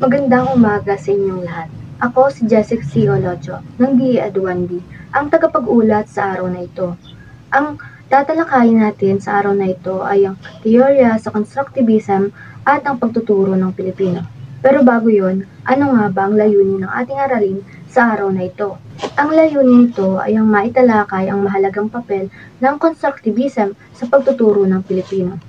Magandang umaga sa inyong lahat. Ako si Jessica C. Olocho ng DE-Ed 1B, ang tagapag-ulat sa araw na ito. Ang tatalakayin natin sa araw na ito ay ang teorya sa constructivism at ang pagtuturo ng Pilipino. Pero bago yon, ano nga ba ang layunin ng ating aralin sa araw na ito? Ang layunin nito ay ang maitalakay ang mahalagang papel ng constructivism sa pagtuturo ng Pilipino.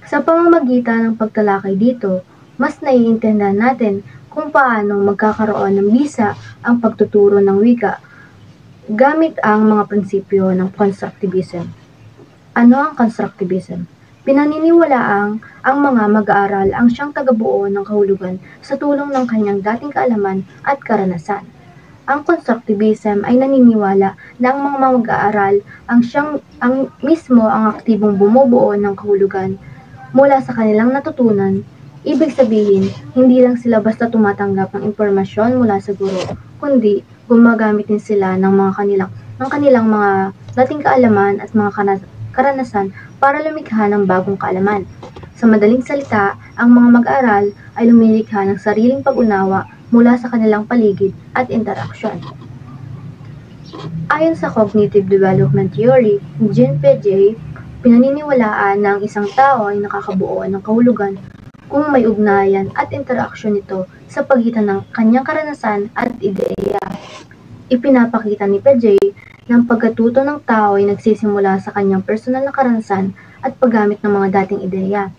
Sa pamamagitan ng pagtalakay dito, mas naiintindihan natin kung paano magkakaroon ng bisa ang pagtuturo ng wika gamit ang mga prinsipyo ng constructivism. Ano ang constructivism? Pinaniniwalaang ang mga mag-aaral ang siyang tagabuo ng kahulugan sa tulong ng kanyang dating kaalaman at karanasan. Ang constructivism ay naniniwala na ang mga mag-aaral ang mismo ang aktibong bumubuo ng kahulugan mula sa kanilang natutunan. Ibig sabihin, hindi lang sila basta tumatanggap ng impormasyon mula sa guro, kundi gumagamit din sila ng kanilang mga dating kaalaman at mga karanasan para lumikha ng bagong kaalaman. Sa madaling salita, ang mga mag-aaral ay lumilikha ng sariling pag-unawa mula sa kanilang paligid at interaksyon. Ayon sa Cognitive Development Theory ni Jean Piaget, pinaniniwalaan na ang isang tao ay nakakabuo ng kahulugan kung may ugnayan at interaksyon nito sa pagitan ng kanyang karanasan at ideya. Ipinapakita ni Piaget na ang pagkatuto ng tao ay nagsisimula sa kanyang personal na karanasan at paggamit ng mga dating ideya.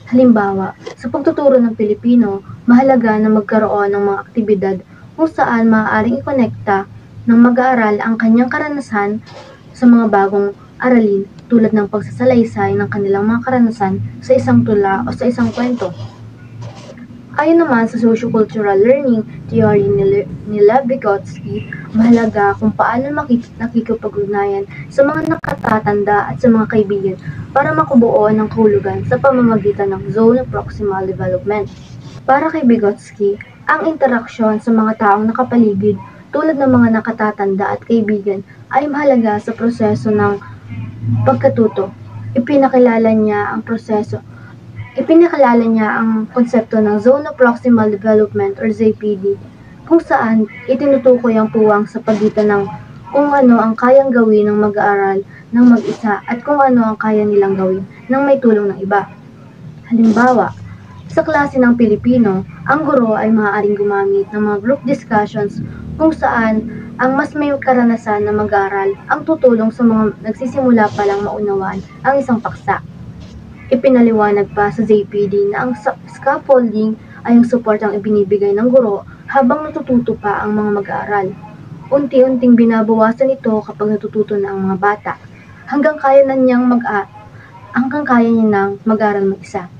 Halimbawa, sa pagtuturo ng Pilipino, mahalaga na magkaroon ng mga aktibidad kung saan maaaring ikonekta ng mag-aaral ang kanyang karanasan sa mga bagong aralin tulad ng pagsasalaysay ng kanilang mga karanasan sa isang tula o sa isang kwento. Ayon naman sa sociocultural learning theory ni Lev Vygotsky, mahalaga kung paano nakikipag-ugnayan sa mga nakatatanda at sa mga kaibigan para makubuo ng kahulugan sa pamamagitan ng zone of proximal development. Para kay Vygotsky, ang interaksyon sa mga taong nakapaligid tulad ng mga nakatatanda at kaibigan ay mahalaga sa proseso ng pagkatuto. Ipinakilala niya ang konsepto ng Zone of Proximal Development or ZPD, kung saan itinutukoy ang puwang sa pagitan ng kung ano ang kayang gawin ng mag-aaral ng mag-isa at kung ano ang kaya nilang gawin ng may tulong ng iba. Halimbawa, sa klase ng Pilipino, ang guro ay maaaring gumamit ng mga group discussions kung saan ang mas may karanasan na mag-aaral ang tutulong sa mga nagsisimula pa lang maunawaan ang isang paksa. Ipinaliwanag pa sa ZPD na ang scaffolding ay ang suportang ibinibigay ng guro habang natututo pa ang mga mag-aaral. Unti-unting binabawasan ito kapag natututo na ang mga bata, hanggang kaya niya nang mag-aral mag-isa.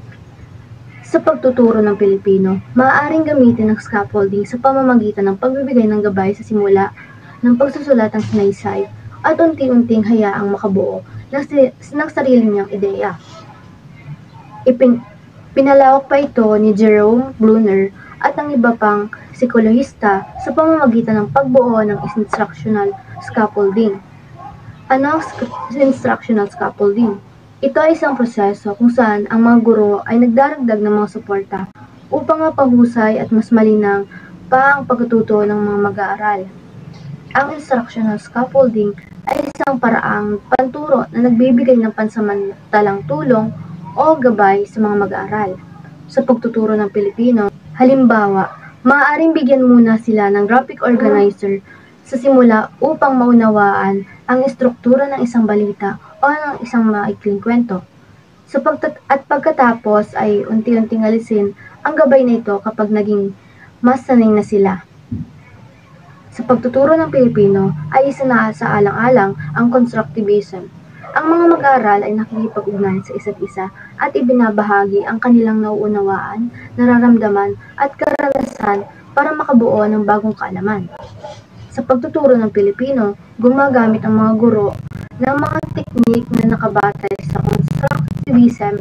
Sa pagtuturo ng Pilipino, maaaring gamitin ang scaffolding sa pamamagitan ng pagbibigay ng gabay sa simula ng pagsusulat ng sinaysay at unti-unting hayaang makabuo ng sarili niyang ideya. Pinalawak pa ito ni Jerome Bruner at ang iba pang psikolohista sa pamamagitan ng pagbuo ng instructional scaffolding. Ano ang instructional scaffolding? Ito ay isang proseso kung saan ang mga guro ay nagdaragdag ng mga suporta upang mapahusay at mas malinang pa ang pagkatuto ng mga mag-aaral. Ang instructional scaffolding ay isang paraang panturo na nagbibigay ng pansamantalang tulong o gabay sa mga mag-aaral. Sa pagtuturo ng Pilipino, halimbawa, maaaring bigyan muna sila ng graphic organizer sa simula upang maunawaan ang istruktura ng isang balita o ng isang maikling kwento. At pagkatapos ay unti-unting alisin ang gabay na ito kapag naging mas sanay na sila. Sa pagtuturo ng Pilipino ay isinasaalang-alang ang constructivism. Ang mga mag-aaral ay nakikipag-ugnayan sa isa't isa at ibinabahagi ang kanilang nauunawaan, nararamdaman at karanasan para makabuo ng bagong kaalaman. Sa pagtuturo ng Pilipino, gumagamit ang mga guro ng mga teknik na nakabatay sa constructivism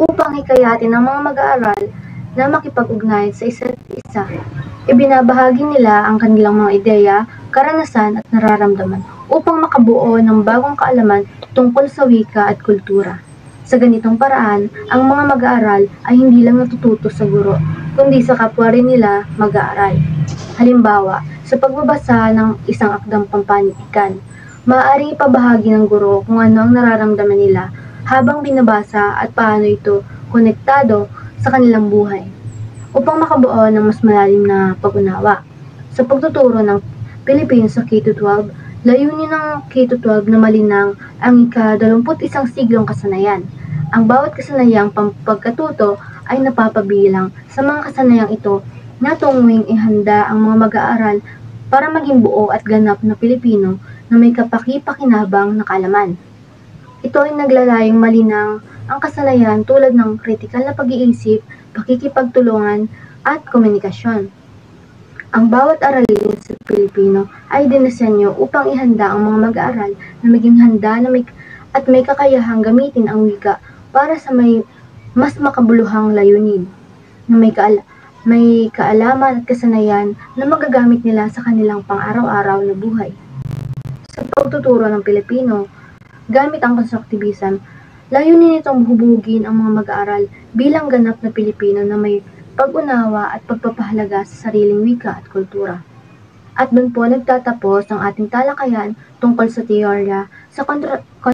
upang hikayatin ang mga mag-aaral na makipag-ugnayan sa isa't isa. Ibinabahagi nila ang kanilang mga ideya, karanasan at nararamdaman upang makabuo ng bagong kaalaman tungkol sa wika at kultura. Sa ganitong paraan, ang mga mag-aaral ay hindi lang natututo sa guro, kundi sa kapwa rin nila mag-aaral. Halimbawa, sa pagbabasa ng isang akdang pampanitikan, maaaring ipabahagi ng guro kung ano ang nararamdaman nila habang binabasa at paano ito konektado sa kanilang buhay, upang makabuo ng mas malalim na pag-unawa. Sa pagtuturo ng Pilipino sa K-12, layunin ng K-12 na malinang ang ika-21 siglong kasanayan. Ang bawat kasanayang pagkatuto ay napapabilang sa mga kasanayang ito na tungwing ihanda ang mga mag-aaral para maging buo at ganap na Pilipino na may kapaki-pakinabang na kaalaman. Ito ay naglalayong malinang ang kasanayan tulad ng kritikal na pag-iisip, pakikipagtulungan, at komunikasyon. Ang bawat aralin sa Pilipino ay dinisenyo upang ihanda ang mga mag-aaral na maging handa na may kakayahang gamitin ang wika para sa mas makabuluhang layunin, na may kaalaman at kasanayan na magagamit nila sa kanilang pang-araw-araw na buhay. Sa pagtuturo ng Pilipino, gamit ang konstruktivism, layunin nitong hubugin ang mga mag-aaral bilang ganap na Pilipino na may pag-unawa at pagpapahalaga sa sariling wika at kultura. At doon po nagtatapos ang ating talakayan tungkol sa teorya sa